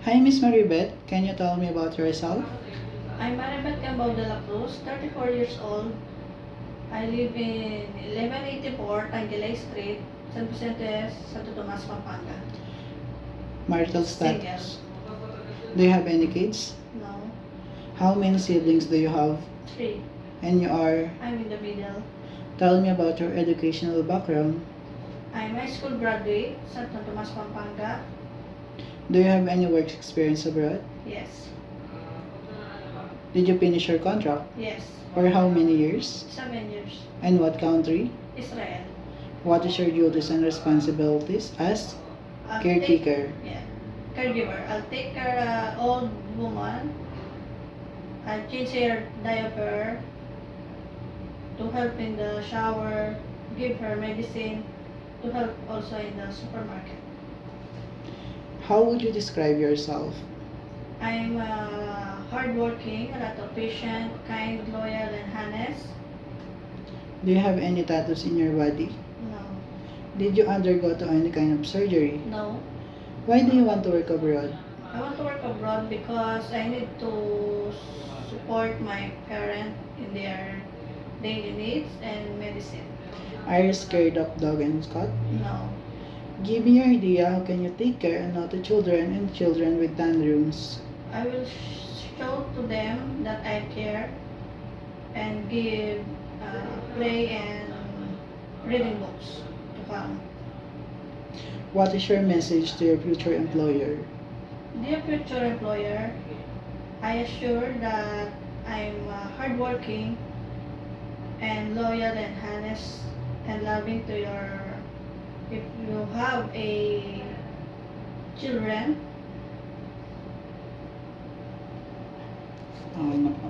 Hi, Miss Maribeth. Can you tell me about yourself? I'm Maribeth Cambao de la Cruz, 34 years old. I live in 1184 Tangilay Street, San Vicente, Santo Tomas, Pampanga. Marital Single. status. Do you have any kids? No. How many siblings do you have? 3. And you are? I'm in the middle. Tell me about your educational background. I'm a high school graduate, Santo Tomas, Pampanga. Do you have any work experience abroad? Yes. Did you finish your contract? Yes. For how many years? 7 years. And what country? Israel. What is your duties and responsibilities as I'll caretaker? Caregiver. I'll take care old woman. I'll change her diaper to help in the shower, give her medicine, to help also in the supermarket. How would you describe yourself? I'm hardworking, a lot of patient, kind, loyal, and honest. Do you have any tattoos in your body? No. Did you undergo to any kind of surgery? No. Why do you want to work abroad? I want to work abroad because I need to support my parents in their daily needs and medicine. Are you scared of dog and cat? No. Give me your idea how can you take care and not the children and children with tantrums. I will show to them that I care and give play and reading books to come. What is your message to your future employer? Dear future employer, I assure that I'm hardworking and loyal and honest and loving to your. If you have a children, Ano po?